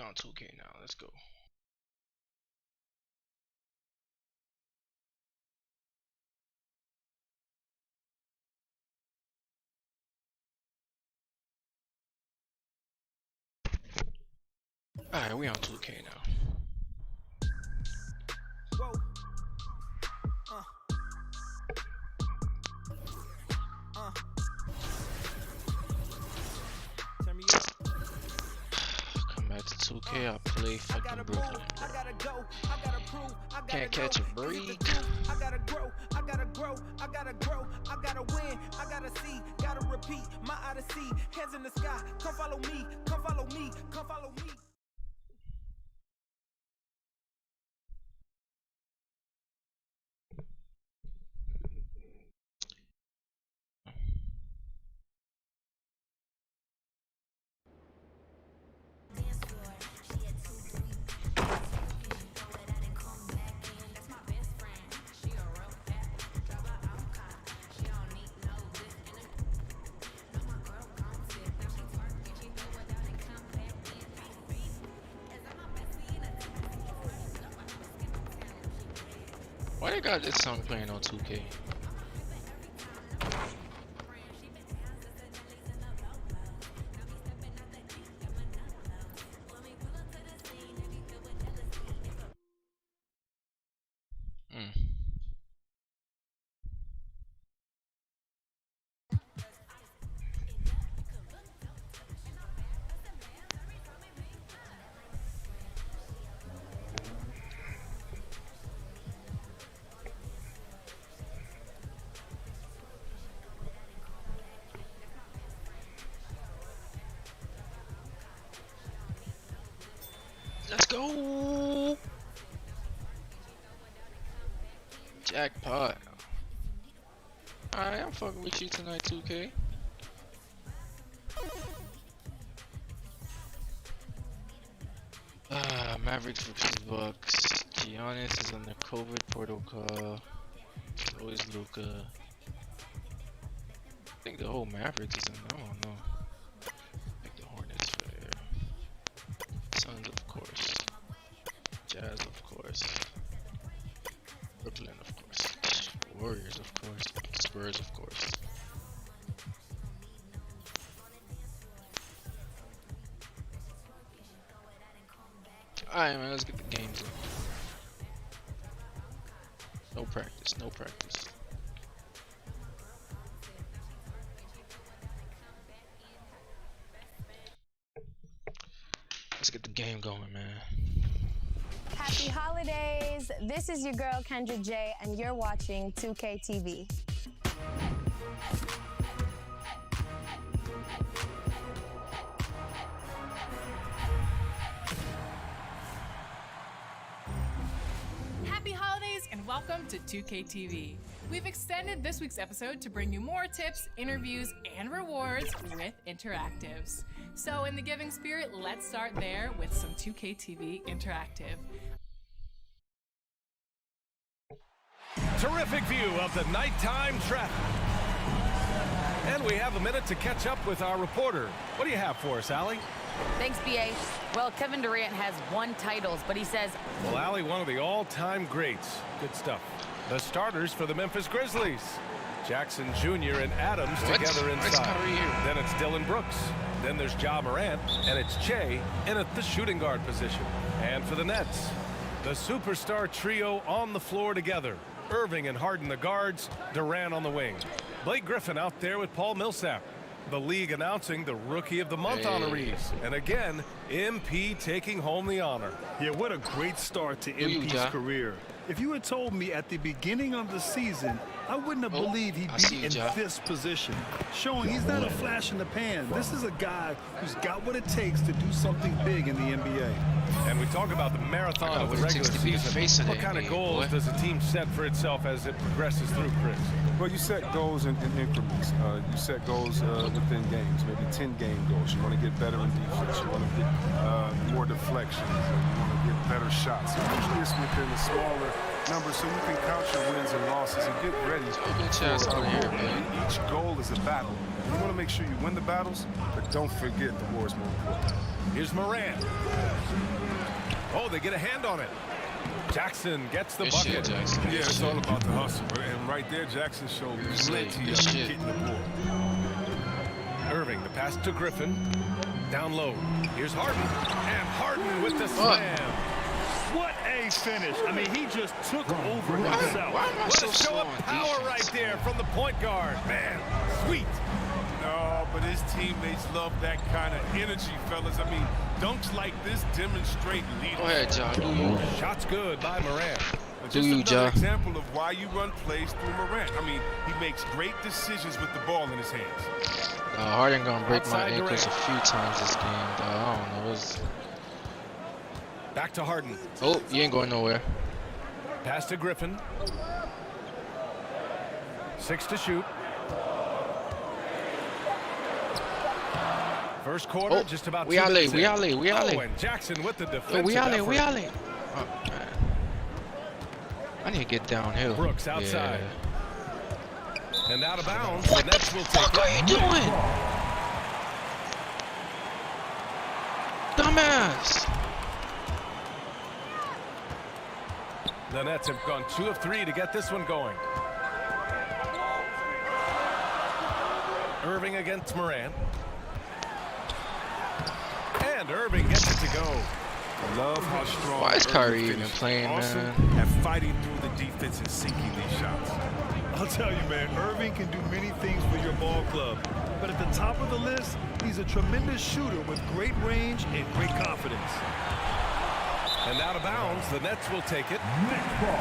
We're on 2K now. Let's go. Alright, we on 2K now. Whoa. Turn me up. Come back to 2K, I play fucking Brooklyn. Can't catch a break. I gotta grow, I gotta grow, I gotta grow, I gotta win, I gotta see, gotta repeat my odyssey. Hands in the sky, come follow me, come follow me, come follow me. Why they got this song playing on 2K? Let's go! Jackpot. Alright, I'm fucking with you tonight, 2K. Mavericks versus Bucks. Giannis is on the COVID protocol. So is Luka. I think the whole Mavericks is on. I don't know. I think the Hornets fair. Suns, of course. Jazz, of course. Brooklyn, of course. Warriors, of course. Spurs, of course. Alright, man, let's get the games in. No practice, no practice. Let's get the game going, man. Happy holidays! This is your girl Kendra J, and you're watching 2K TV. Happy holidays and welcome to 2K TV. We've extended this week's episode to bring you more tips, interviews, and rewards with interactives. So in the giving spirit, let's start there with some 2K TV interactive. Terrific view of the nighttime traffic. And we have a minute to catch up with our reporter. What do you have for us, Allie? Thanks, B.A. Well, Kevin Durant has won titles, but he says... Well, Allie, one of the all-time greats. Good stuff. The starters for the Memphis Grizzlies. Jackson Jr. and Adams together inside. Then it's Dylan Brooks. Then there's Ja Morant, and it's Che in at the shooting guard position. And for the Nets, the superstar trio on the floor together. Irving and Harden the guards, Durant on the wing. Blake Griffin out there with Paul Millsap. The league announcing the Rookie of the Month honorees. And again, MP taking home the honor. Yeah, what a great start to MP's career. If you had told me at the beginning of the season, I wouldn't have believed he'd be in this position. Showing he's not a flash in the pan. This is a guy who's got what it takes to do something big in the NBA. And we talk about the marathon of the regular season. What kind of goals does a team set for itself as it progresses through, Chris? Well, you set goals in increments. You set goals within games, maybe 10-game goals. You want to get better in defense. You want to get more deflections. You want to get better shots. So usually it's within the smaller numbers so you can count your wins and losses and get ready. Each goal is a battle. You want to make sure you win the battles, but don't forget the war is more important. Here's Moran. Oh, they get a hand on it. Jackson gets the bucket. Yeah, it's all about the hustle. And right there, Jackson showed plenty of getting the ball. Irving, the pass to Griffin. Down low. Here's Harden. And Harden with the slam. What a finish. I mean, he just took over himself. What a show of power right there from the point guard. Man, sweet. No, but his teammates love that kind of energy, fellas. I mean, dunks like this demonstrate leadership. Go ahead, John. Shots good by Moran. Just another example of why you run plays through Morant. I mean, he makes great decisions with the ball in his hands. Harden gonna break my ankles a few times this game, though. I don't know. Back to Harden. Oh, you ain't going nowhere. Pass to Griffin. 6 to shoot. First quarter, just about 2 minutes. We alley. Oh, and Jackson with the defensive we alley. effort. Oh, man. I need to get downhill. Brooks outside. Yeah. And out of bounds. The Nets will take it. What are you doing? Dumbass. The Nets have gone 2 of 3 to get this one going. Irving against Moran. And Irving gets it to go. I love how strong. Why is Kyrie even playing, man? At fighting through the defense and sinking these shots. I'll tell you, man, Irving can do many things for your ball club. But at the top of the list, he's a tremendous shooter with great range and great confidence. And out of bounds, the Nets will take it. Next ball.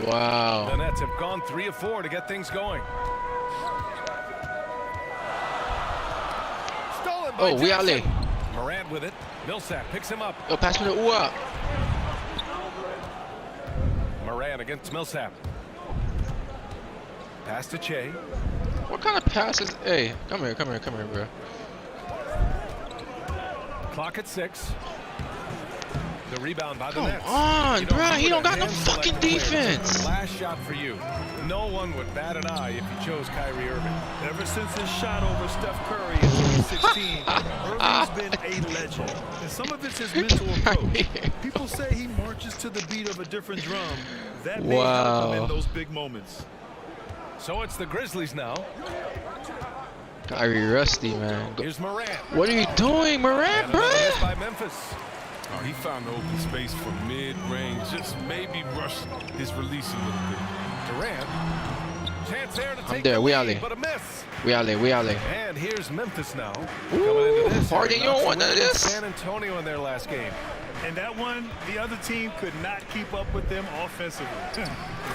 Wow. The Nets have gone 3 of 4 to get things going. Stolen by we alley. Morant with it. Millsap picks him up. Yo, pass me the up. Moran against Millsap. Pass to Che. What kind of passes? Hey, come here, bro. Clock at 6. The rebound by the Come Nets. on, bro. He don't got no fucking defense. Last shot for you. No one would bat an eye if you chose Kyrie Irving. Ever since his shot over Steph Curry in 2016, Irving's been a legend. And some of it's his mental approach. People say he marches to the beat of a different drum. That may help him in those big moments. So it's the Grizzlies now. Kyrie rusty, man. Here's Morant. What are you doing, Morant, bro? By Memphis. Oh, he found the open space for mid-range. Just maybe rush his release a little bit. Durant. Chance there to take there. the We lead, alley. but a miss. We alley. And here's Memphis now. Ooh, coming into this. Harden, you don't want none of this. San Antonio in their last game. And that one, the other team could not keep up with them offensively.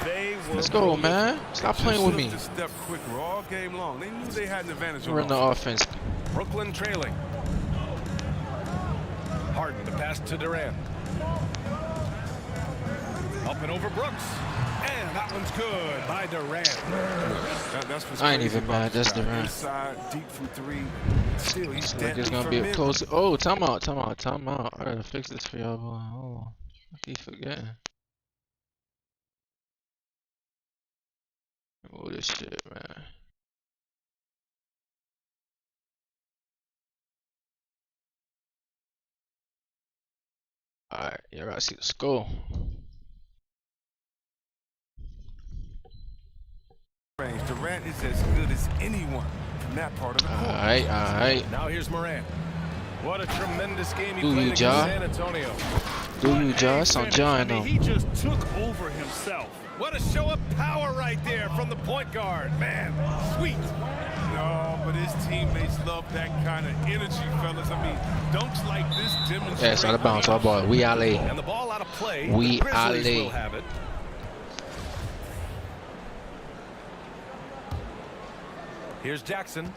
They were Let's go, man. Stop playing with me. Just step quicker all game long. They knew they had an advantage. We're in the offense. Brooklyn trailing. Harden, the pass to Durant. Up and over Brooks. And that one's good by Durant. That's what's I ain't even mad. That's Durant. Inside, deep from 3. Still, he's Like it's gonna be a close. Oh, time out. I gotta fix this for y'all. Hold on. I keep forgetting. Oh, this shit, man. Alright, y'all gotta see the score. Durant is as good as anyone from that part of the court. Alright. Now here's Morant. What a tremendous game he Do played you, against Ja? San Antonio. Do you, Ja? That's on Ja, I know. He just took over himself. What a show of power right there from the point guard. Man, sweet. No, but his teammates love that kind of energy, fellas. I mean, dunks like this demonstrate. Yeah, it's out of bounds. Our ball. We alley. And the ball out of play. We the Grizzlies alley. will have it. Here's Jackson.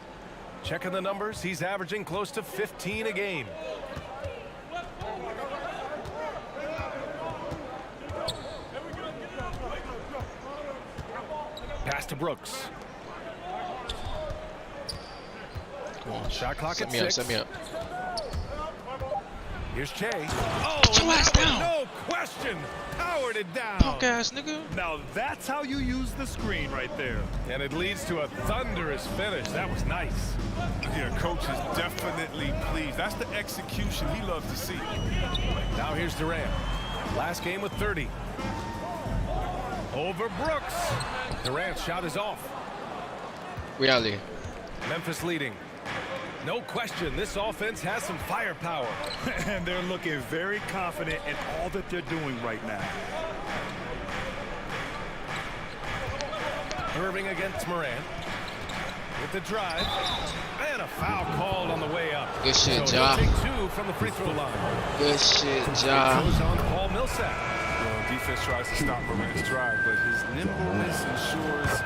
Checking the numbers. He's averaging close to 15 a game. Pass to Brooks. Come on. Shot clock at 6. Set me up. Here's Che. Oh, Get your ass down. No question. Powered it down. Punk ass nigga. Now that's how you use the screen right there. And it leads to a thunderous finish. That was nice. Yeah, coach is definitely pleased. That's the execution he loves to see. Now here's Durant. Last game with 30. Over Brooks. Durant's shot is off. We out here. Memphis leading. No question, this offense has some firepower. And they're looking very confident in all that they're doing right now. Irving against Morant. With the drive. And a foul called on the way up. Good shit, so Ja. Take 2 from the free throw line. Good shit, It Ja. goes on Paul Millsap. Defense tries to stop Morant's drive, but his nimbleness ensures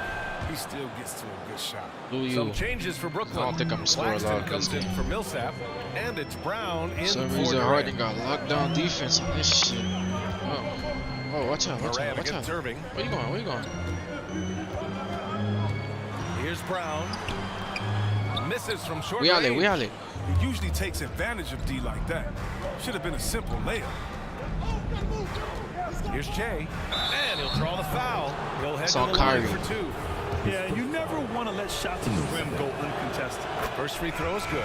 he still gets to a good shot. Some changes for Brooklyn. I don't think I'm gonna score a lot Claxton of comes this in for Millsap, and it's Brown in For some for reason, Durant. Harden got lockdown defense on this shit. Oh, watch out, watch out, Morant watch out. against Irving. Where you going, where you going? Here's Brown. Misses from short We out there, range. we out there. He usually takes advantage of D like that. Should have been a simple layup. Here's Che, and he'll draw the foul. He'll head It's to on the line Kyrie. for 2. Yeah, you never want to let shots at the rim go uncontested. First free throw is good.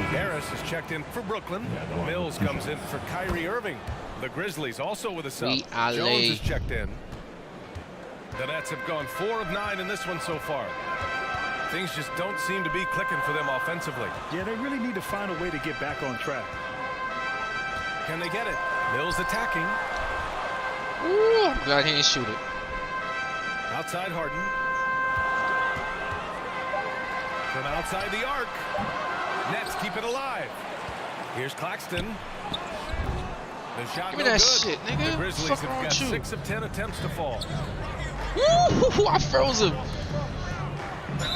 Harris is checked in for Brooklyn. Mills comes in for Kyrie Irving. The Grizzlies also with a sub. We are Jones late. is checked in. The Nets have gone 4 of 9 in this one so far. Things just don't seem to be clicking for them offensively. Yeah, they really need to find a way to get back on track. Can they get it? Mills attacking. Ooh, I'm glad he didn't shoot it. Outside Harden. From outside the arc. Nets keep it alive. Here's Claxton. The shot Give me no that good. shit, nigga. The Grizzlies Fuck have wrong got with you? 6 of 10 attempts to fall. Ooh, I froze him.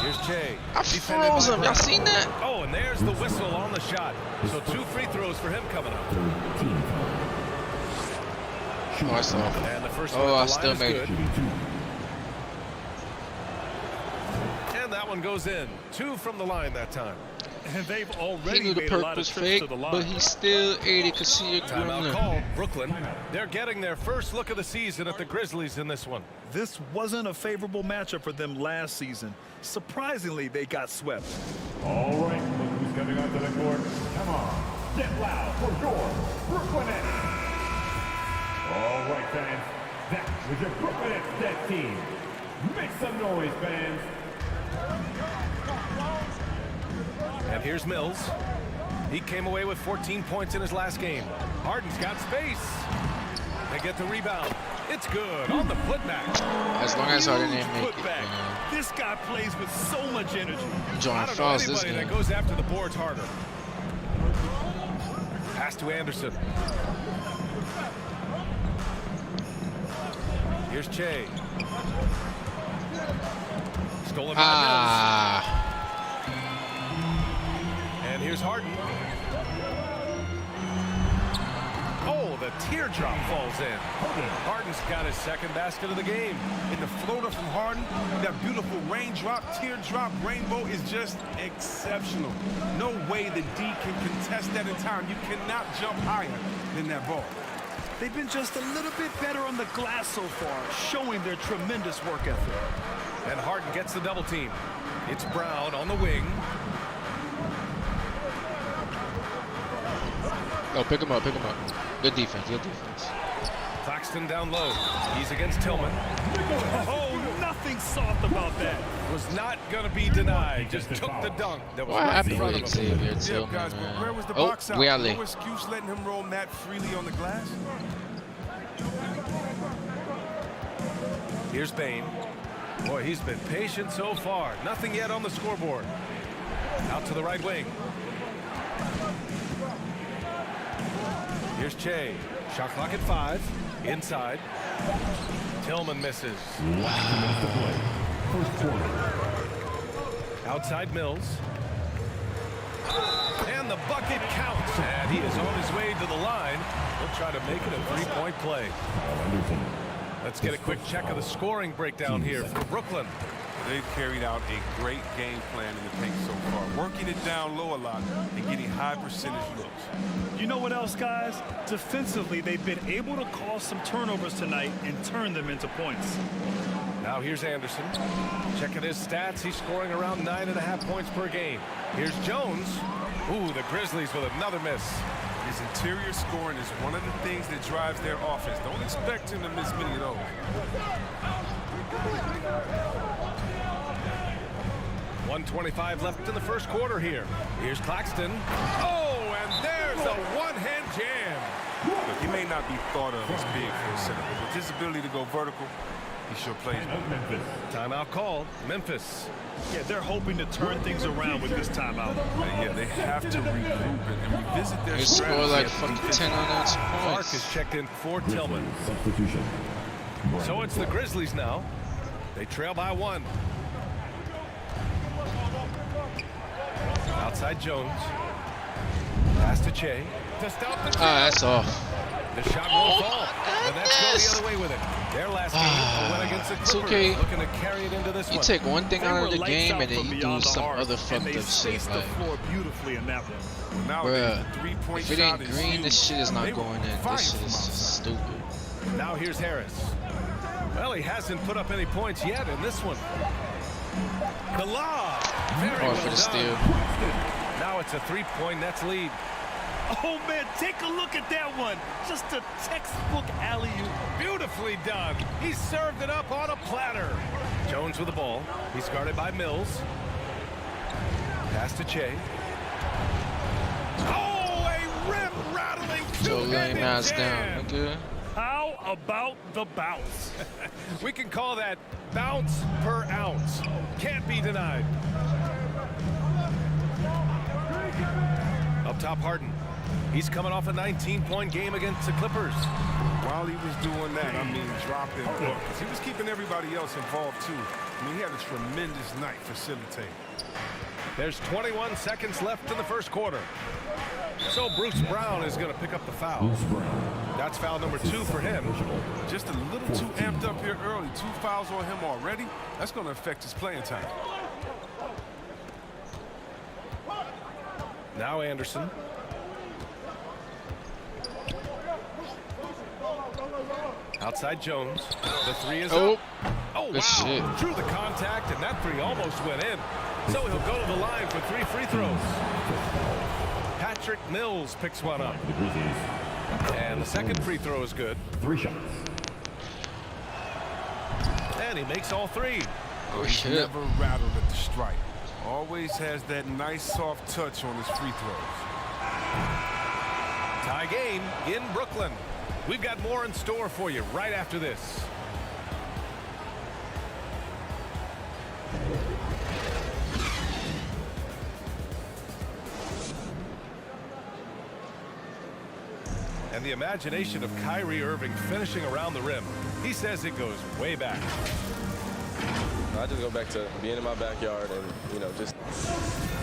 Here's Che. I Defended froze by him. Y'all Brown. seen that? Oh, and there's the whistle on the shot. So 2 free throws for him coming up. Oh, I saw. And the first one Oh, at I the still line is made good. it. And that one goes in. 2 from the line that time. And they've He already knew the made a perk lot of was trips fake, to the line. but he still ate it because he a Timeout gremlin. called. Brooklyn. They're getting their first look of the season at the Grizzlies in this one. This wasn't a favorable matchup for them last season. Surprisingly, they got swept. All right, look who's coming onto the court. Come on, get loud for your Brooklyn Nets. All right, fans, that was your Brooklyn Nets team. Make some noise, fans. And here's Mills. He came away with 14 points in his last game. Harden's got space. They get the rebound. It's good on the putback. As long as Harden didn't make it, Putback. man. This guy plays with so much energy. I John don't know Frost this anybody game. that goes after the boards harder. Pass to Anderson. Here's Che. Stolen by Ah, Mills. And here's Harden. Oh, the teardrop falls in. Harden's got his second basket of the game. And the floater from Harden, that beautiful raindrop, teardrop, rainbow is just exceptional. No way the D can contest that in time. You cannot jump higher than that ball. They've been just a little bit better on the glass so far, showing their tremendous work ethic. And Harden gets the double team. It's Brown on the wing. oh, pick him up, pick him up. Good defense, good defense. Claxton down low. He's against Tillman. Oh, nothing soft about that. Was not going to be denied. Just took the dunk that was What right in happened front with of him. Xavier Yeah, Tillman, guys, but where man? was the Oh, box out? we are No late. excuse letting him roam that freely on the glass. Here's Bane. Boy, he's been patient so far. Nothing yet on the scoreboard. Out to the right wing. Here's Che. Shot clock at 5. Inside. Tillman misses. Outside Mills. And the bucket counts. And he is on his way to the line. He'll try to make it a three-point play. Let's get a quick check of the scoring breakdown here for Brooklyn. They've carried out a great game plan in the paint so far, working it down low a lot and getting high percentage looks. You know what else, guys? Defensively, they've been able to cause some turnovers tonight and turn them into points. Now here's Anderson. Checking his stats, he's scoring around 9.5 points per game. Here's Jones. Ooh, the Grizzlies with another miss. His interior scoring is one of the things that drives their offense. Don't expect him to miss many of those. 1:25 left in the first quarter here. Here's Claxton. Oh, and there's a one-hand jam. Look, he may not be thought of as big for a center, but with his ability to go vertical, he sure plays well. Timeout called. Memphis. Yeah, they're hoping to turn things around with this timeout. Yeah, they have to regroup and revisit their They score like fucking 10 on that Clark points. is checked in for Tillman. Substitution. So it's the Grizzlies now. They trail by 1. Outside Jones. Pass to Che. To stop the That's off. The shot won't fall. And that's going the other way with it. Their last game went against the Clippers. It's okay. Looking to carry it into this You one. take one thing out of the They were game lights and then out you from do beyond the some arc, other and fucked they up shit. spaced the Like, floor beautifully in that one. Nowadays, bruh, the three-point if it shot ain't is green, huge. this shit is not They were going in. firing This shit from is outside. stupid. Now here's Harris. Well, he hasn't put up any points yet in this one. The lob. Very Oh, well for the done. steal. Now it's a 3-point Nets lead. Oh, man, take a look at that one. Just a textbook alley-oop. Beautifully done. He served it up on a platter. Jones with the ball. He's guarded by Mills. Pass to Che. Oh, a rim-rattling So lame two-handed ass jam. down, nigga. How about the bounce? We can call that bounce per ounce. Can't be denied. Up top, Harden. He's coming off a 19-point game against the Clippers. While he was doing that, I mean, dropping buckets. He was keeping everybody else involved, too. I mean, he had a tremendous night facilitating. There's 21 seconds left in the first quarter. So Bruce Brown is going to pick up the foul. That's foul number 2 for him. Just a little too amped up here early. 2 fouls on him already. That's going to affect his playing time. Now Anderson. Outside Jones. The 3 is up. Oh, Good wow. shit. Drew the contact, and that 3 almost went in. So he'll go to the line for 3 free throws. Patrick Mills picks one up. And the second free throw is good. 3 shots. And he makes all 3. Oh, He's shit. never rattled at the strike. Always has that nice soft touch on his free throws. Tie game in Brooklyn. We've got more in store for you right after this. And the imagination of Kyrie Irving finishing around the rim. He says it goes way back. I just go back to being in my backyard and, you know, just...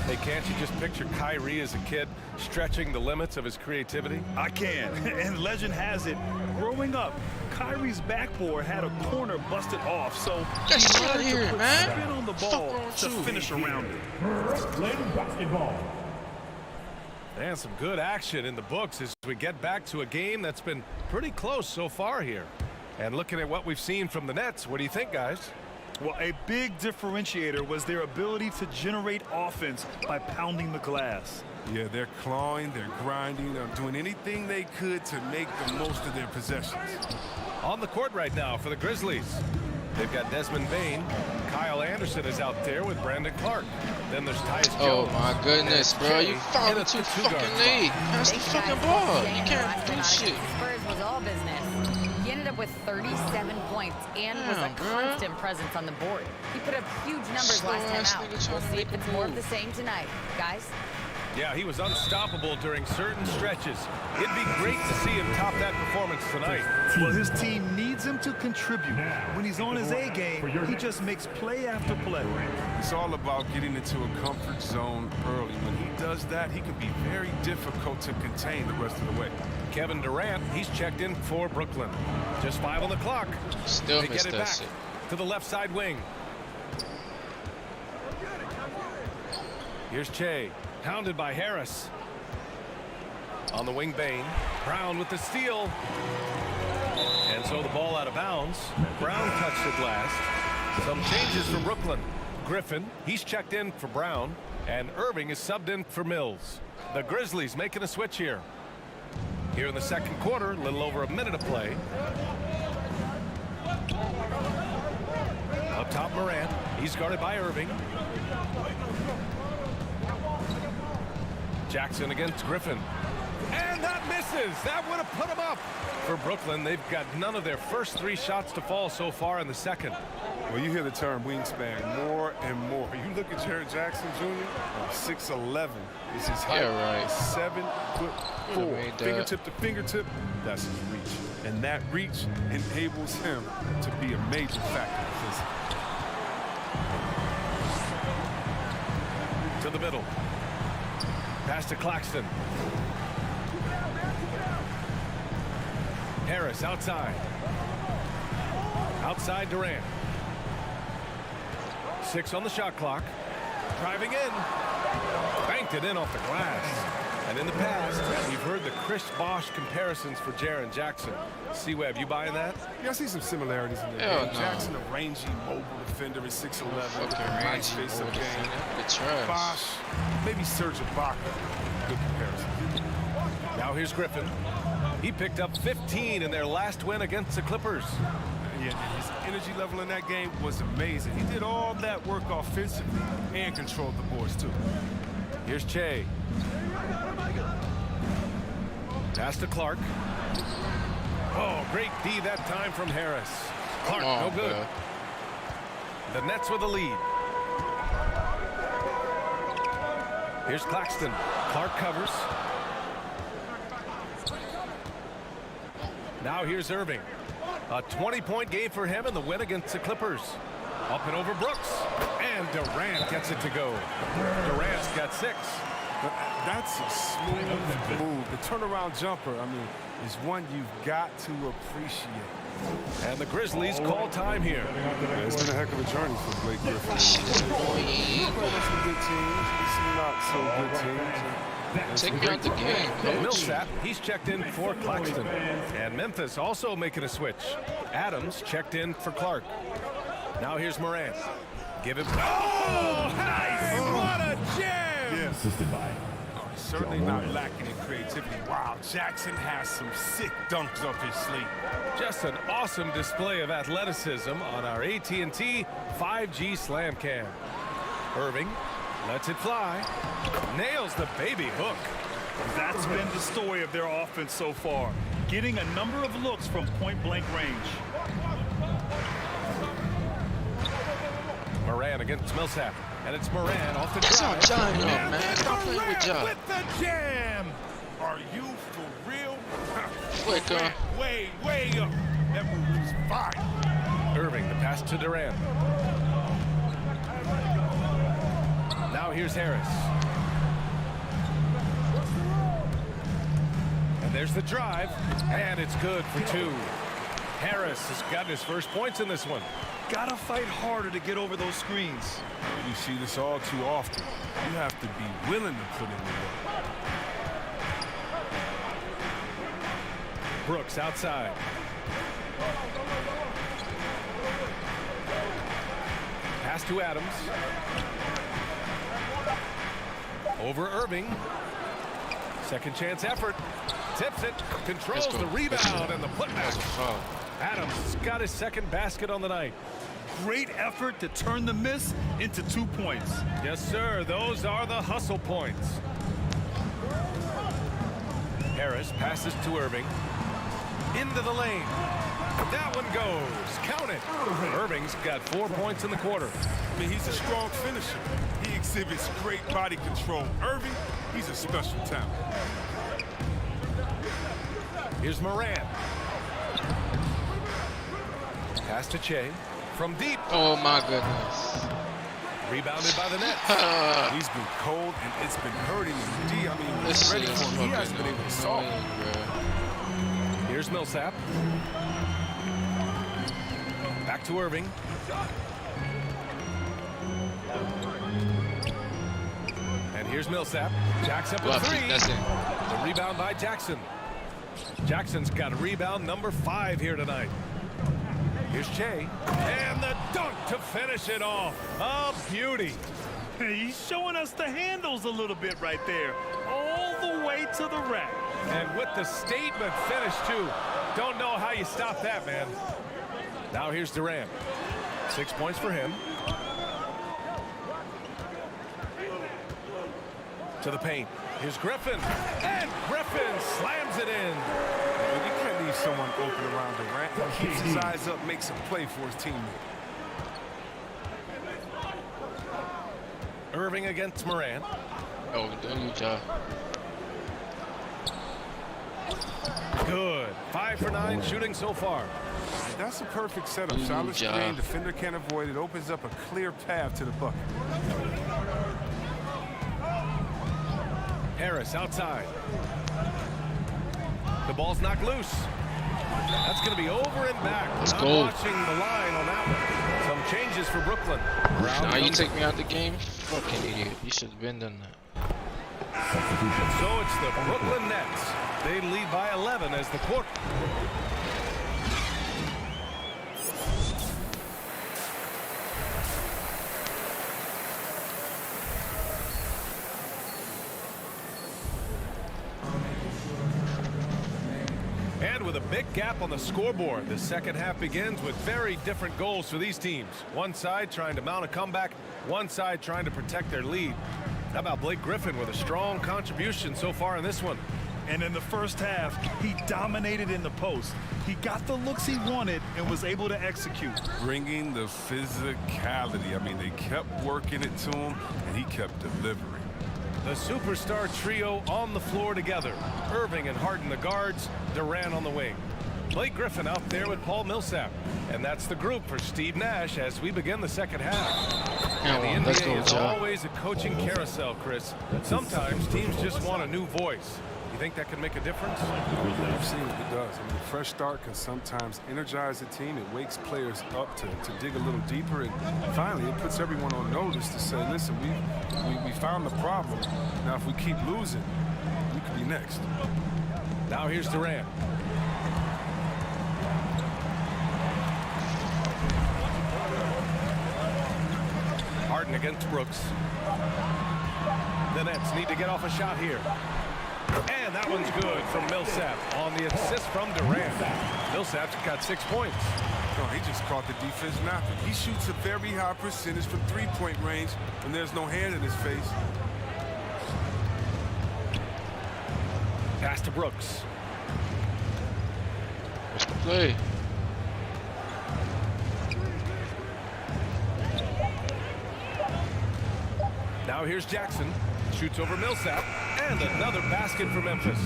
Hey, can't you just picture Kyrie as a kid stretching the limits of his creativity? I can. And legend has it, growing up, Kyrie's backboard had a corner busted off, so Get he shit learned to here, put man. spin on the ball to finish around it. Brooklyn basketball. And some good action in the books as we get back to a game that's been pretty close so far here. And looking at what we've seen from the Nets, what do you think, guys? Well, a big differentiator was their ability to generate offense by pounding the glass. Yeah, they're clawing, they're grinding, they're doing anything they could to make the most of their possessions. On the court right now for the Grizzlies. They've got Desmond Bain. Kyle Anderson is out there with Brandon Clark. Then there's Tyus Oh Jones. my goodness, bro. You fouled in me a too two-guard fucking spot. late. Pass the fucking ball. You can't do shit. Spurs was all business. He ended up with 37 points and was a Damn, bro. constant presence on the board. He put up huge numbers last time Slow-ass out. nigga We'll trying to see make if a it's more of move. the same tonight. Guys? Yeah, he was unstoppable during certain stretches. It'd be great to see him top that performance tonight. Well, his team needs him to contribute. When he's on his A game, he just makes play after play. It's all about getting into a comfort zone early. When he does that, he can be very difficult to contain the rest of the way. Kevin Durant, he's checked in for Brooklyn. Just 5 on the clock. Still They missed get it that back shit. to the left side wing. Here's Che, hounded by Harris. On the wing, Bain. Brown with the steal. And so the ball out of bounds. Brown touched it last. Some changes for Brooklyn. Griffin, he's checked in for Brown. And Irving is subbed in for Mills. The Grizzlies making a switch here. Here in the second quarter, a little over a minute of play. Up top, Morant. He's guarded by Irving. Jackson against Griffin. And that misses. That would have put him up. For Brooklyn, they've got none of their first 3 shots to fall so far in the second. Well, you hear the term wingspan more and more. You look at Jaren Jackson Jr., 6'11" is his height. Yeah, right. 7'4". Fingertip to fingertip, that's his reach. And that reach enables him to be a major factor in this. To the middle. Pass to Claxton. Harris outside. Outside Durant. 6 on the shot clock. Driving in. Banked it in off the glass. And in the past, we've heard the Chris Bosh comparisons for Jaren Jackson. C-Web, you buying that? Yeah, I see some similarities in there. No. Jackson, a rangy, mobile defender at 6'11". Nice face-up game. Bosh, maybe Serge Ibaka. Good comparison. Now here's Griffin. He picked up 15 in their last win against the Clippers. Yeah, his energy level in that game was amazing. He did all that work offensively and controlled the boards, too. Here's Che. Pass to Clark. Oh, great D that time from Harris. Clark, no good. Man. The Nets with the lead. Here's Claxton. Clark covers. Now here's Irving. A 20-point game for him in the win against the Clippers. Up and over Brooks. And Durant gets it to go. Durant's got 6. That's a smooth move. The turnaround jumper, I mean, is one you've got to appreciate. And the Grizzlies call time here. Yeah, it's been a heck of a journey for Blake Griffin. He's played on some good teams, some not so good teams. Take me out the game, coach. Millsap, he's checked in for Claxton. And Memphis also making a switch. Adams checked in for Clark. Now here's Morant. Give him. Oh, nice! What a jam! Yeah. Assisted by. Certainly not lacking in creativity. Wow, Jackson has some sick dunks up his sleeve. Just an awesome display of athleticism on our AT&T 5G Slam Cam. Irving lets it fly. Nails the baby hook. That's been the story of their offense so far. Getting a number of looks from point-blank range. Moran against Millsap. And it's Moran off the That's drive. not John, man. Stop playing with John. With the jam! Are you for real? Quick, way up. That move was fire. Irving, the pass to Durant. Now here's Harris. And there's the drive. And it's good for 2. Harris has gotten his first points in this one. Gotta fight harder to get over those screens. You see this all too often. You have to be willing to put in the work. Brooks outside. Pass to Adams. Over Irving. Second chance effort. Tips it. Controls the rebound and the putback. Adams has got his second basket on the night. Great effort to turn the miss into 2 points. Yes, sir. Those are the hustle points. Harris passes to Irving. Into the lane. That one goes. Count it. Irving's got 4 points in the quarter. I mean, he's a strong finisher. He exhibits great body control. Irving, he's a special talent. Here's Moran. Pass to Che. From deep. Oh, my goodness. Rebounded by the Nets. He's been cold, and it's been hurting him. D, I mean, he's ready for him. He hasn't been able to solve it. Here's Millsap. Back to Irving. here's Millsap. Jackson for three. That's it. The rebound by Jackson. Jackson's got a rebound number 5 here tonight. Here's Che. And the dunk to finish it off. A beauty. He's showing us the handles a little bit right there. All the way to the rack. And with the statement finish, too. Don't know how you stop that, man. Now here's Durant. 6 points for him. To the paint. Here's Griffin. And Griffin slams it in. You can't leave someone open around Durant. He keeps his eyes up, makes a play for his teammate. Irving against Morant. Oh, don't job. Good. 5 for 9 shooting so far. That's a perfect setup. Solid screen, defender can't avoid it. Opens up a clear path to the bucket. Harris outside. The ball's knocked loose. That's going to be over and back. Let's Not go. watching the line on that one. Some changes for Brooklyn. Now you take me out the game? Fucking idiot. You should have been done that. So it's the Brooklyn Nets. They lead by 11 as the quarter. And with a big gap on the scoreboard, the second half begins with very different goals for these teams. One side trying to mount a comeback, one side trying to protect their lead. How about Blake Griffin with a strong contribution so far in this one? And in the first half, he dominated in the post. He got the looks he wanted and was able to execute. Bringing the physicality. I mean, they kept working it to him, and he kept delivering. The superstar trio on the floor together. Irving and Harden the guards, Durant on the wing. Blake Griffin out there with Paul Millsap. And that's the group for Steve Nash as we begin the second half. And the NBA is always a coaching carousel, Chris. Sometimes teams just want a new voice. You think that can make a difference? I've seen what it does. I mean, a fresh start can sometimes energize the team. It wakes players up to dig a little deeper. And finally, it puts everyone on notice to say, listen, we found the problem. Now, if we keep losing, we could be next. Now here's Durant. Harden against Brooks. The Nets need to get off a shot here. And that one's good from Millsap on the assist from Durant. Millsap's got 6 points. No, he just caught the defense napping. He shoots a very high percentage from three-point range when there's no hand in his face. Pass to Brooks. What's the play? Now here's Jackson. Shoots over Millsap. And another basket for Memphis.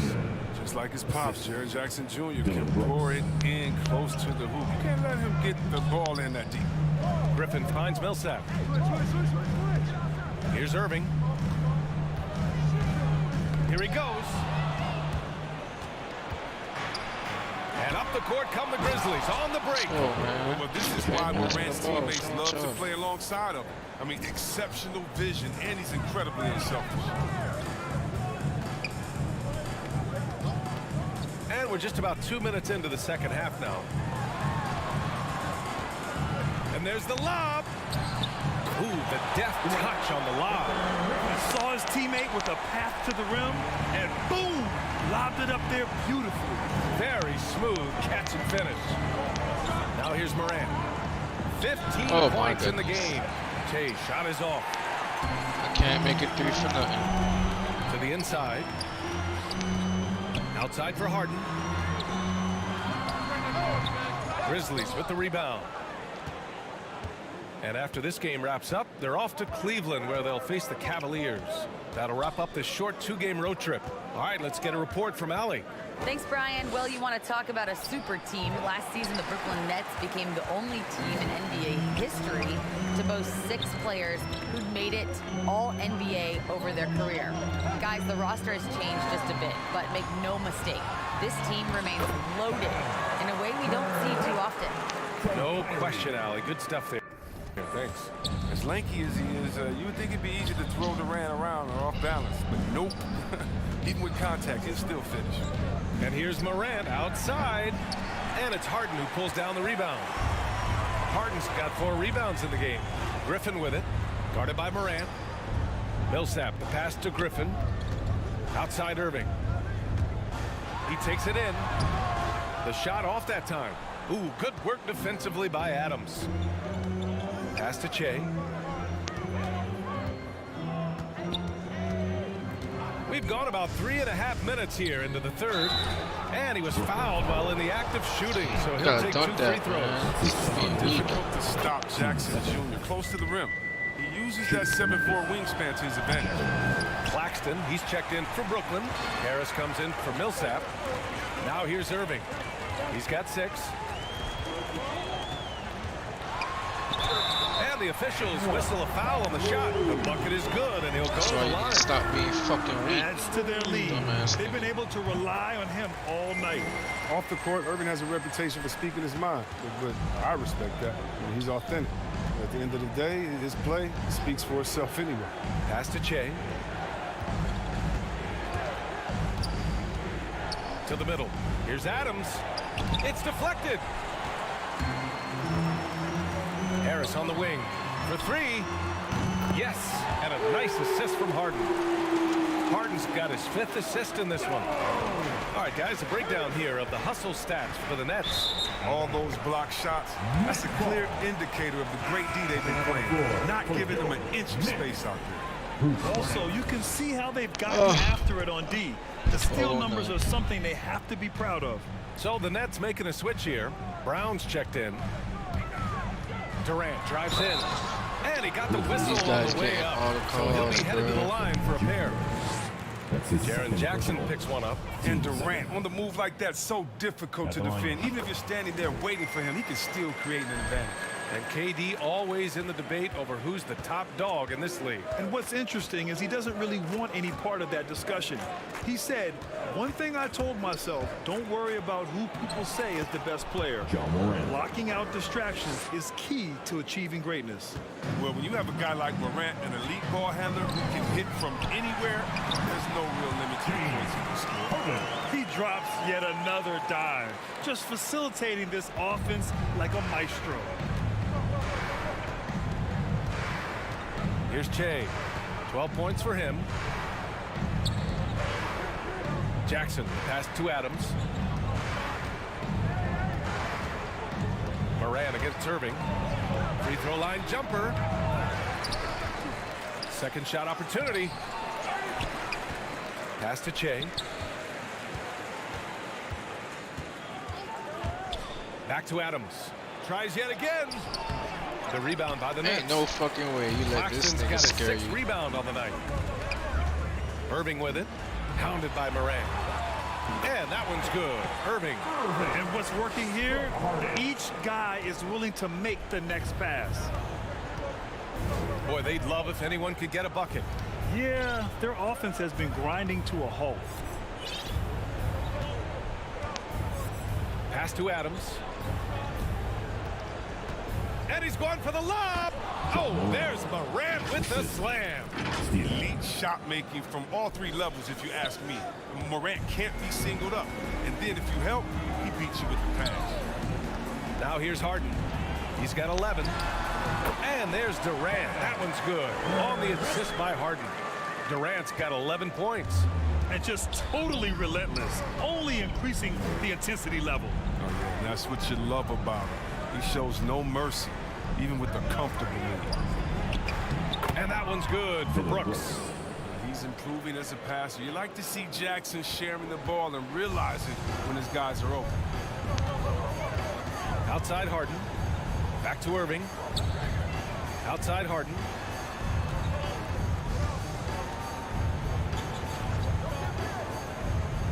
Just like his pops, Jaren Jackson Jr. can pour it in close to the hoop. You can't let him get the ball in that deep. Griffin finds Millsap. Here's Irving. Here he goes. And up the court come the Grizzlies on the break. Oh, well, this is why Morant's teammates love to play alongside of him. I mean, exceptional vision, and he's incredibly unselfish. And we're just about 2 minutes into the second half now. And there's the lob. Ooh, the deft touch on the lob. He saw his teammate with a path to the rim, and boom, lobbed it up there beautifully. Very smooth catch and finish. Now here's Morant. 15 points in the game. Jay, shot is off. I can't make it 3 for nothing. To the inside. Outside for Harden. Grizzlies with the rebound. And after this game wraps up, they're off to Cleveland where they'll face the Cavaliers. That'll wrap up this short 2-game road trip. All right, let's get a report from Allie. Thanks, Brian. Well, you want to talk about a super team. Last season, the Brooklyn Nets became the only team in NBA history to boast 6 players who made it all NBA over their career. Guys, the roster has changed just a bit, but make no mistake, this team remains loaded in a way we don't see too often. No question, Allie. Good stuff there. Thank Thanks. As lanky as he is, you would think it'd be easy to throw Durant around or off balance, but nope. Even with contact, he'll still finish. And here's Morant outside. And it's Harden who pulls down the rebound. Harden's got 4 rebounds in the game. Griffin with it. Guarded by Morant. Millsap, the pass to Griffin. Outside Irving. He takes it in. The shot off that time. Ooh, good work defensively by Adams. Pass to Che. We've gone about 3.5 minutes here into the third. And he was fouled while in the act of shooting, so he'll take 2 free throws. Difficult to stop Jackson Jr. close to the rim. He uses that 7'4" wingspan to his advantage. Claxton, he's checked in for Brooklyn. Harris comes in for Millsap. Now here's Irving. He's got 6. And the officials whistle a foul on the shot. The bucket is good, and he'll go to the line. Stop being fucking weak. Adds to their lead. They've been able to rely on him all night. Off the court, Irving has a reputation for speaking his mind, but I respect that. I mean, he's authentic. At the end of the day, his play speaks for itself anyway. Pass to Che. To the middle. Here's Adams. It's deflected. Harris on the wing for 3. Yes, and a nice assist from Harden. Harden's got his 5th assist in this one. All right, guys, a breakdown here of the hustle stats for the Nets. All those block shots, that's a clear indicator of the great D they've been playing. Not giving them an inch of space out there. Also, you can see how they've gotten after it on D. The steal numbers are something they have to be proud of. So the Nets making a switch here. Brown's checked in. Durant drives in. And he got the whistle on the way up. So he'll be headed to the line for a pair. Jaren Jackson picks one up. And Durant on the move like that, so difficult to defend. Even if you're standing there waiting for him, he can still create an advantage. And KD always in the debate over who's the top dog in this league. And what's interesting is he doesn't really want any part of that discussion. He said, one thing I told myself, don't worry about who people say is the best player. Blocking out distractions is key to achieving greatness. Well, when you have a guy like Morant, an elite ball handler who can hit from anywhere, there's no real limit to the points he can score. He drops yet another dive, just facilitating this offense like a maestro. Here's Che. 12 points for him. Jackson pass to Adams. Morant against Irving. Free throw line jumper. Second shot opportunity. Pass to Che. Back to Adams. Tries yet again. The rebound by the Nets. Ain't no fucking way you let this nigga scare you. Got a 6th rebound on the night. Irving with it. Hounded by Morant. And that one's good. Irving. And what's working here? Each guy is willing to make the next pass. Boy, they'd love if anyone could get a bucket. Yeah, their offense has been grinding to a halt. Pass to Adams. And he's going for the lob. Oh, there's Morant with the slam. Elite shot making from all 3 levels, if you ask me. Morant can't be singled up. And then if you help, he beats you with the pass. Now here's Harden. He's got 11. And there's Durant. That one's good. On the assist by Harden. Durant's got 11 points. And just totally relentless, only increasing the intensity level. Oh, yeah, that's what you love about him. He shows no mercy, even with a comfortable lead. And that one's good for Brooks. He's improving as a passer. You like to see Jackson sharing the ball and realize it when his guys are open. Outside Harden. Back to Irving. Outside Harden.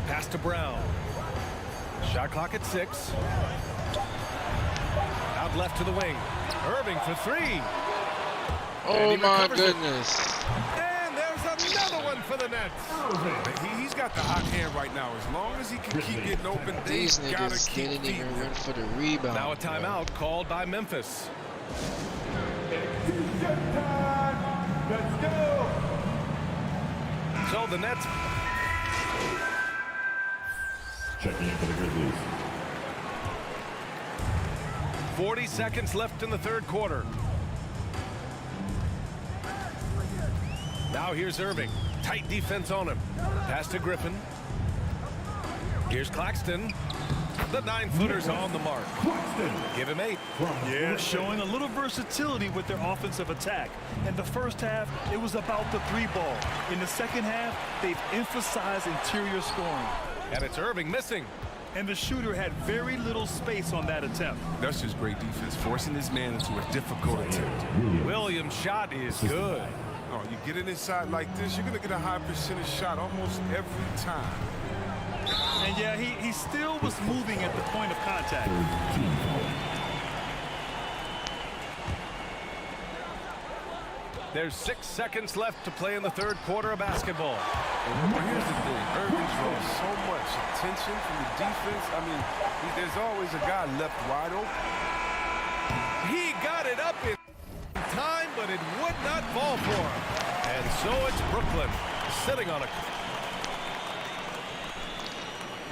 Pass to Brown. Shot clock at 6. Out left to the wing. Irving for 3. Oh my goodness. And there's another one for the Nets. He's got the hot hand right now. As long as he can keep getting open, these niggas didn't even run for the rebound. Now a timeout called by Memphis. Let's go! So the Nets. Checking in for the Grizzlies. 40 seconds left in the third quarter. Now here's Irving. Tight defense on him. Pass to Griffin. Here's Claxton. The 9-footer's on the mark. Give him 8. Yeah, showing a little versatility with their offensive attack. In the first half, it was about the 3 ball. In the second half, they've emphasized interior scoring. And it's Irving missing. And the shooter had very little space on that attempt. That's just great defense, forcing this man into a difficult attempt. Williams' shot is good. Oh, you get it inside like this, you're going to get a high percentage shot almost every time. And yeah, he still was moving at the point of contact. There's 6 seconds left to play in the third quarter of basketball. But here's the thing, Irving draws so much attention from the defense. I mean, there's always a guy left wide open. He got it up in time, but it would not fall for him. And so it's Brooklyn sitting on a...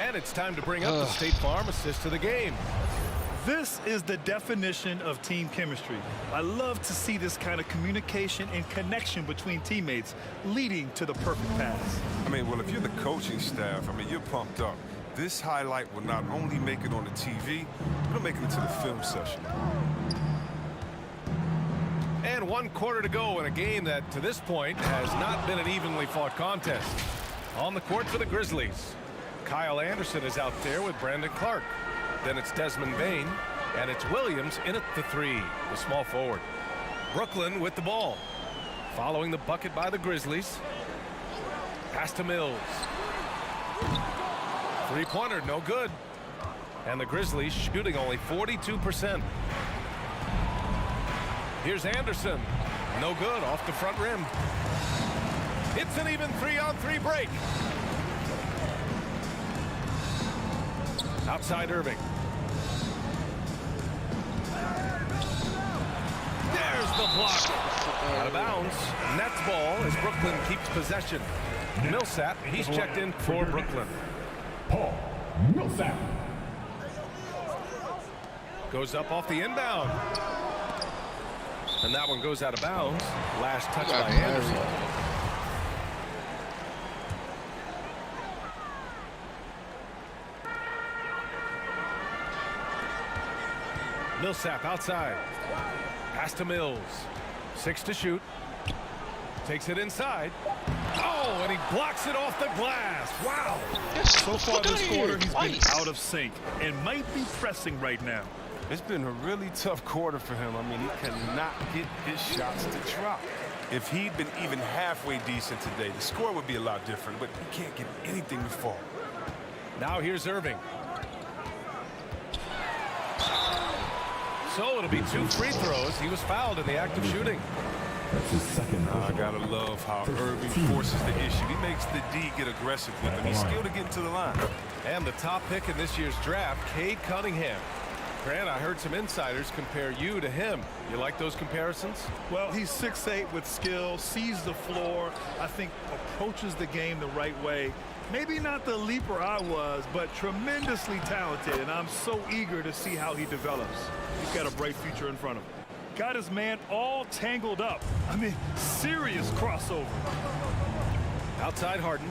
And it's time to bring up the State Farm assist of the game. This is the definition of team chemistry. I love to see this kind of communication and connection between teammates leading to the perfect pass. I mean, well, if you're the coaching staff, I mean, you're pumped up. This highlight will not only make it on the TV, it'll make it into the film session. And 1 quarter to go in a game that, to this point, has not been an evenly fought contest. On the court for the Grizzlies, Kyle Anderson is out there with Brandon Clark. Then it's Desmond Bain, and it's Williams in at the 3, the small forward. Brooklyn with the ball. Following the bucket by the Grizzlies. Pass to Mills. 3-pointer, no good. And the Grizzlies shooting only 42%. Here's Anderson. No good, off the front rim. It's an even 3-on-3 break. Outside Irving. There's the block. Out of bounds. Nets ball as Brooklyn keeps possession. Millsap, he's checked in for Brooklyn. Paul Millsap. Goes up off the inbound. And that one goes out of bounds. Last touch by Anderson. Millsap outside. Pass to Mills. 6 to shoot. Takes it inside. Oh, and he blocks it off the glass. Wow. So far this quarter, he's been out of sync and might be pressing right now. It's been a really tough quarter for him. I mean, he cannot get his shots to drop. If he'd been even halfway decent today, the score would be a lot different, but he can't get anything to fall. Now here's Irving. So it'll be 2 free throws. He was fouled in the act of shooting. That's his second. I gotta love how Irving forces the issue. He makes the D get aggressive with him. He's skilled to get into the line. And the top pick in this year's draft, Cade Cunningham. Grant, I heard some insiders compare you to him. You like those comparisons? Well, he's 6'8" with skill, sees the floor, I think approaches the game the right way. Maybe not the leaper I was, but tremendously talented, and I'm so eager to see how he develops. He's got a bright future in front of him. Got his man all tangled up. I mean, serious crossover. Outside Harden.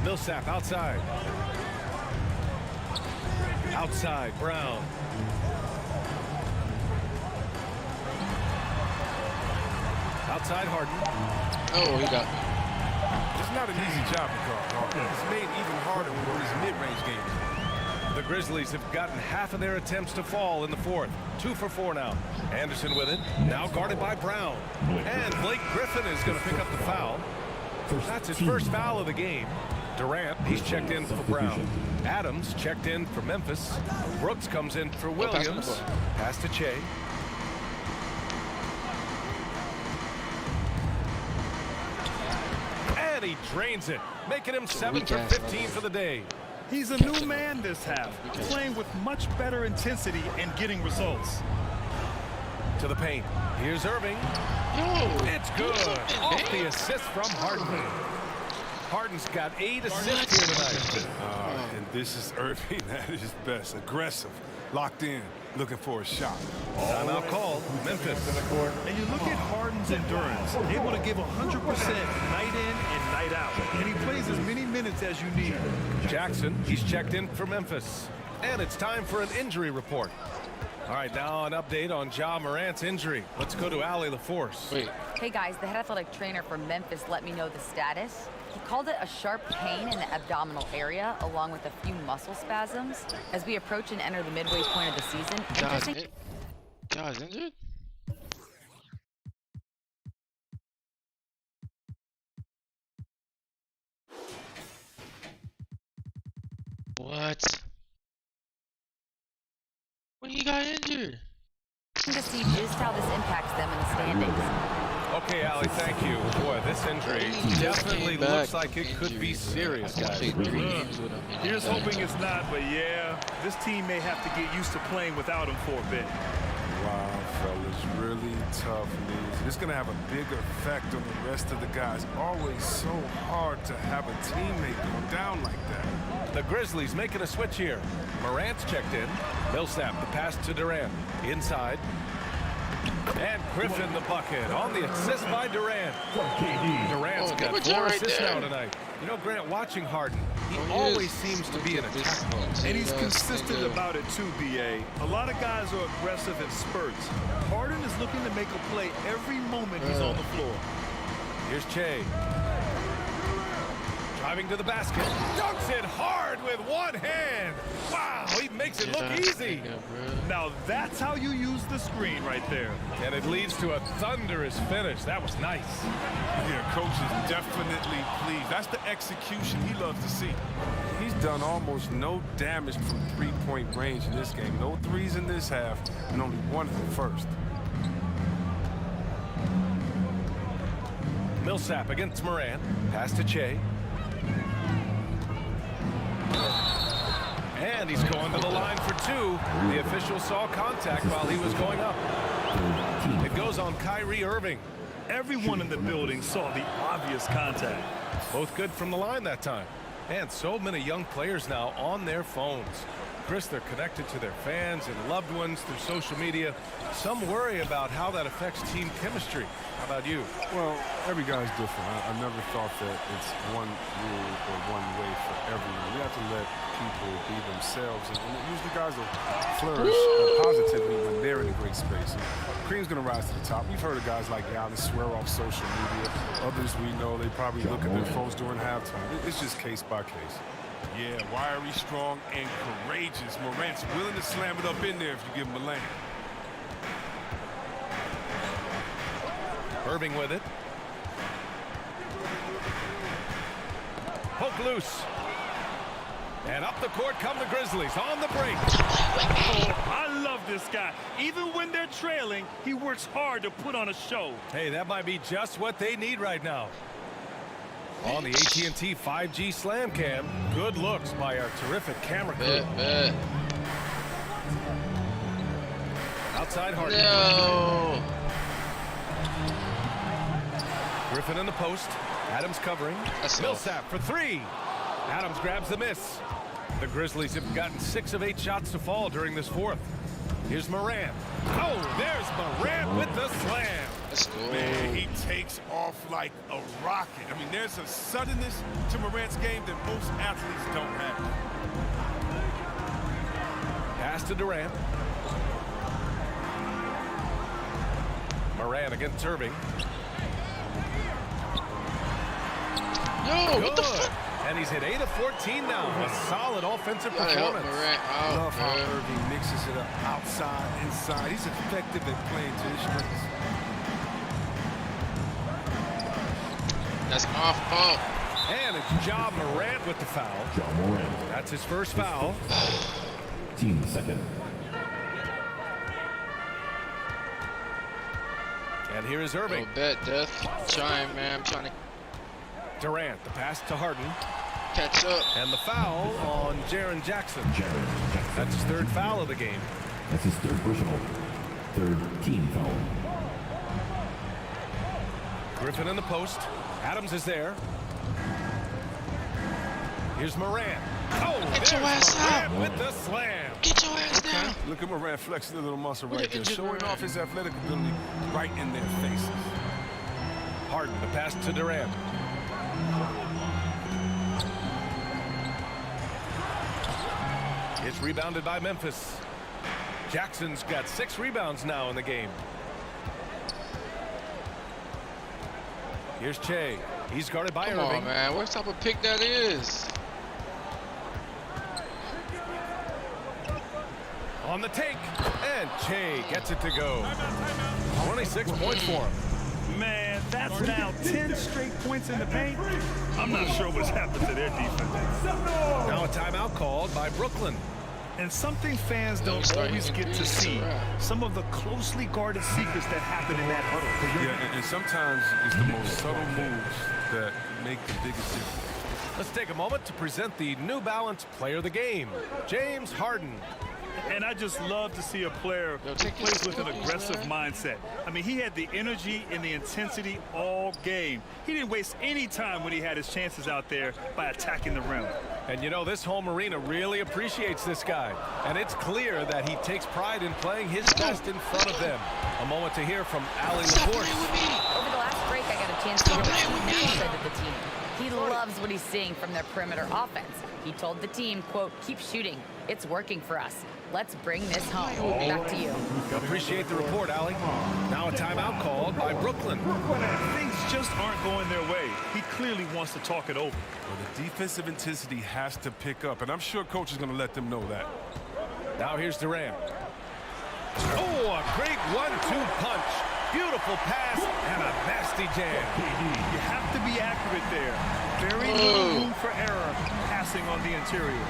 Millsap outside. Outside Brown. Outside Harden. Oh, he got. It's not an easy job to call. It's made even harder with his mid-range game. The Grizzlies have gotten half of their attempts to fall in the fourth. 2 for 4 now. Anderson with it. Now guarded by Brown. And Blake Griffin is going to pick up the foul. That's his first foul of the game. Durant, he's checked in for Brown. Adams checked in for Memphis. Brooks comes in for Williams. Pass to Che. And he drains it, making him 7 for 15 for the day. He's a new man this half, playing with much better intensity and getting results. To the paint. Here's Irving. It's good. Off the assist from Harden. Harden's got 8 assists here tonight. And this is Irving at his best. Aggressive, locked in, looking for a shot. Timeout call, Memphis. And you look at Harden's endurance, able to give 100% night in and night out. And he plays as many minutes as you need. Jackson, he's checked in for Memphis. And it's time for an injury report. All right, now an update on Ja Morant's injury. Let's go to Allie LaForce. Wait. Hey guys, the head athletic trainer for Memphis let me know the status. He called it a sharp pain in the abdominal area, along with a few muscle spasms. As we approach and enter the midway point of the season, Ja's injured? What? When he got injured? to see just how this impacts them in the standings. Okay, Allie, thank you. Boy, this injury definitely looks like it could be serious, guys. Here's hoping it's not, but yeah, this team may have to get used to playing without him for a bit. Wow, fellas, really tough news. It's going to have a big effect on the rest of the guys. Always so hard to have a teammate go down like that. The Grizzlies making a switch here. Morant's checked in. Millsap, the pass to Durant. Inside. And Griffin the bucket on the assist by Durant. Durant's got 4 assists now tonight. You know, Grant, watching Harden, he always seems to be in attack mode. And he's consistent about it too, B.A. A lot of guys are aggressive in spurts. Harden is looking to make a play every moment he's on the floor. Here's Che. Driving to the basket. Dunks it hard with one hand. Wow, he makes it look easy. Now that's how you use the screen right there. And it leads to a thunderous finish. That was nice. Yeah, coach is definitely pleased. That's the execution he loves to see. He's done almost no damage from three-point range in this game. No threes in this half, and only one in the first. Millsap against Morant. Pass to Che. And he's going to the line for 2. The official saw contact while he was going up. It goes on Kyrie Irving. Everyone in the building saw the obvious contact. Both good from the line that time. And so many young players now on their phones. Chris, they're connected to their fans and loved ones through social media. Some worry about how that affects team chemistry. How about you? Well, every guy's different. I never thought that it's one rule or one way for everyone. We have to let people be themselves. And usually guys will flourish positively when they're in a great space. Cream's going to rise to the top. We've heard of guys like Giannis swear off social media. Others we know, they probably look at their phones during halftime. It's just case by case. Yeah, wiry, strong, and courageous. Morant's willing to slam it up in there if you give him a lane. Irving with it. Poke loose. And up the court come the Grizzlies on the break. Oh, I love this guy. Even when they're trailing, he works hard to put on a show. Hey, that might be just what they need right now. On the AT&T 5G Slam Cam, good looks by our terrific camera crew. Outside Harden. No. Griffin in the post. Adams covering. Millsap for 3. Adams grabs the miss. The Grizzlies have gotten 6 of 8 shots to fall during this fourth. Here's Morant. Oh, there's Morant with the slam. Let's go. Man, he takes off like a rocket. I mean, there's a suddenness to Morant's game that most athletes don't have. Pass to Durant. Morant against Irving. Yo, what the fuck? And he's hit 8 of 14 now. A solid offensive performance. Love how Irving mixes it up outside, inside. He's effective at playing to his strengths. That's off ball. And it's Ja Morant with the foul. That's his first foul. Team second. And here is Irving. Oh, bet, Death. Trying, man. I'm trying to. Durant, the pass to Harden. Catch up. And the foul on Jaren Jackson. That's his third foul of the game. That's his third personal. Third team foul. Griffin in the post. Adams is there. Here's Moran. Oh, get your ass out with the slam. Get your ass down. Look at Moran flexing a little muscle right there, showing off his athletic ability right in their faces. Harden, the pass to Durant. It's rebounded by Memphis. Jackson's got 6 rebounds now in the game. Here's Che. He's guarded by Irving. Come on, man. What type of pick that is? On the take. And Che gets it to go. 26 points for him. Man, that's now 10 straight points in the paint. I'm not sure what's happened to their defense. Now a timeout called by Brooklyn. And something fans don't always get to see. Some of the closely guarded secrets that happen in that huddle. Yeah, and sometimes it's the most subtle moves that make the biggest difference. Let's take a moment to present the New Balance Player of the Game, James Harden. And I just love to see a player who plays with an aggressive mindset. I mean, he had the energy and the intensity all game. He didn't waste any time when he had his chances out there by attacking the rim. And you know, this home arena really appreciates this guy. And it's clear that he takes pride in playing his best in front of them. A moment to hear from Allie LaForce. Over the last break, I got a chance to hear what Matt said to the team. He loves what he's seeing from their perimeter offense. He told the team, quote, keep shooting. It's working for us. Let's bring this home. Back to you. Appreciate the report, Allie. Now a timeout called by Brooklyn. Things just aren't going their way. He clearly wants to talk it over. Well, the defensive intensity has to pick up, and I'm sure coach is going to let them know that. Now here's Durant. Oh, a great 1-2 punch. Beautiful pass and a nasty jam. You have to be accurate there. Very little room for error passing on the interior.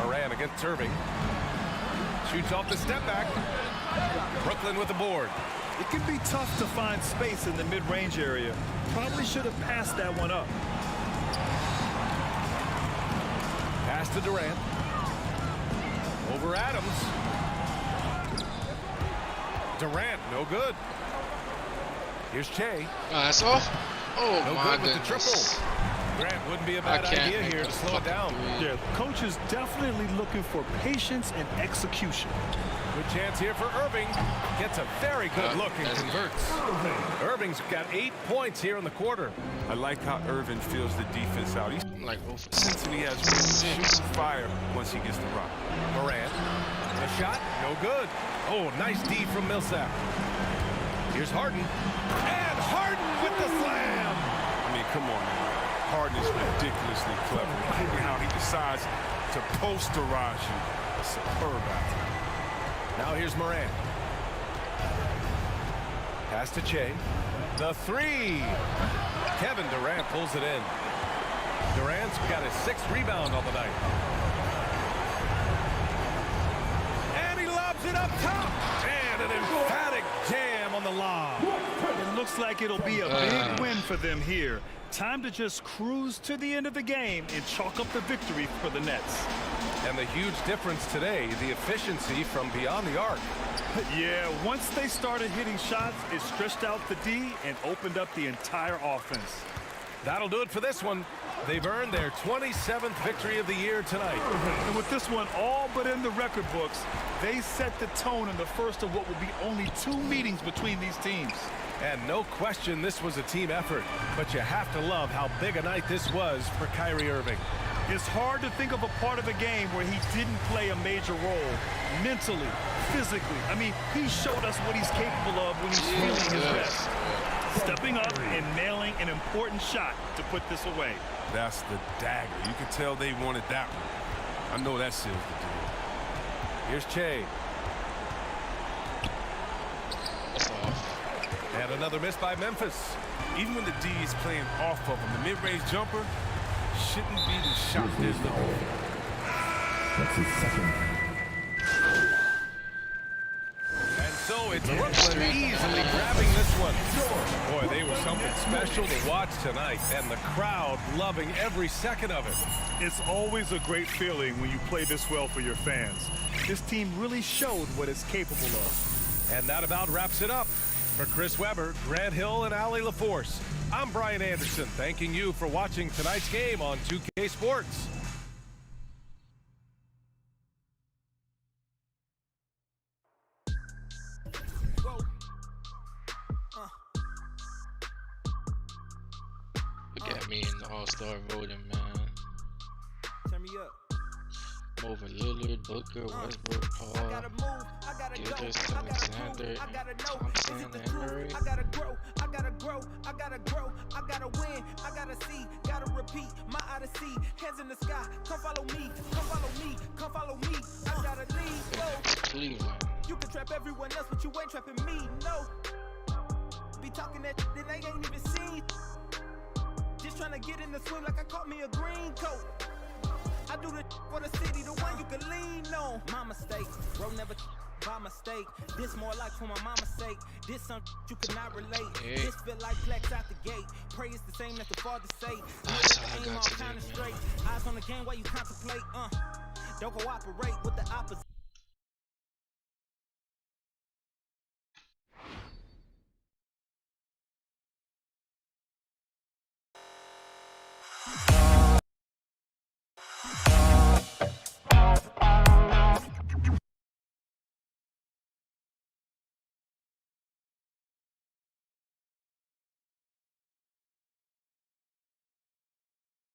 Moran against Irving. Shoots off the step back. Brooklyn with the board. It can be tough to find space in the mid-range area. Probably should have passed that one up. Pass to Durant. Over Adams. Durant, no good. Here's Che. That's off. Oh, no my good with goodness. the triple. Grant wouldn't be a bad idea here to slow it down. Yeah, coach is definitely looking for patience and execution. Good chance here for Irving. Gets a very good look and converts. Irving's got 8 points here in the quarter. I like how Irving feels the defense out. He's like he has shoots fire once he gets the rock. Moran. The shot, no good. Oh, nice D from Millsap. Here's Harden. And Harden with the slam. I mean, come on, man. Harden is ridiculously clever. And how he decides to posterize you. Superb athlete. Now here's Moran. Pass to Che. The 3. Kevin Durant pulls it in. Durant's got his 6th rebound on the night. And he lobs it up top. And an emphatic jam on the lob. It looks like it'll be a big win for them here. Time to just cruise to the end of the game and chalk up the victory for the Nets. And the huge difference today, the efficiency from beyond the arc. Yeah, once they started hitting shots, it stretched out the D and opened up the entire offense. That'll do it for this one. They've earned their 27th victory of the year tonight. And with this one all but in the record books, they set the tone in the first of what will be only 2 meetings between these teams. And no question this was a team effort, but you have to love how big a night this was for Kyrie Irving. It's hard to think of a part of the game where he didn't play a major role, mentally, physically. I mean, he showed us what he's capable of when he's feeling his best. Stepping up and nailing an important shot to put this away. That's the dagger. You can tell they wanted that one. I know that seals the deal. Here's Che. And another miss by Memphis. Even when the D is playing off of him, the mid-range jumper shouldn't be the shot there's the goal. That's his second. And so it's Brooklyn easily grabbing this one. Boy, they were so something special to watch tonight, and the crowd loving every second of it. It's always a great feeling when you play this well for your fans. This team really showed what it's capable of. And that about wraps it up. For Chris Webber, Grant Hill, and Allie LaForce, I'm Brian Anderson, thanking you for watching tonight's game on 2K Sports. Look at me in the All-Star voting, man. Turn me up. Over Lillard, Booker, Westbrook, Paul, Gilgeous, Alexander, Thompson, and Murray. I gotta grow, I gotta grow, I gotta grow, I gotta win, I gotta see, gotta repeat my odyssey. Hands in the sky, come follow me, come follow me, come follow me. I gotta leave, go. Cleveland. You can trap everyone else, but you ain't trapping me, no. Be talking that that they ain't even seen. Just trying to get in the swim like I caught me a green coat. I do the for the city, the one you can lean on. My mistake, bro, never by mistake. This more like for my mama's sake. This something you could not relate. Yeah. This feel like flex out the gate. Pray it's the same as the father say. That's all I Aim got all to do, kind of man. straight. Eyes on the game while you contemplate. Don't cooperate with the opposite.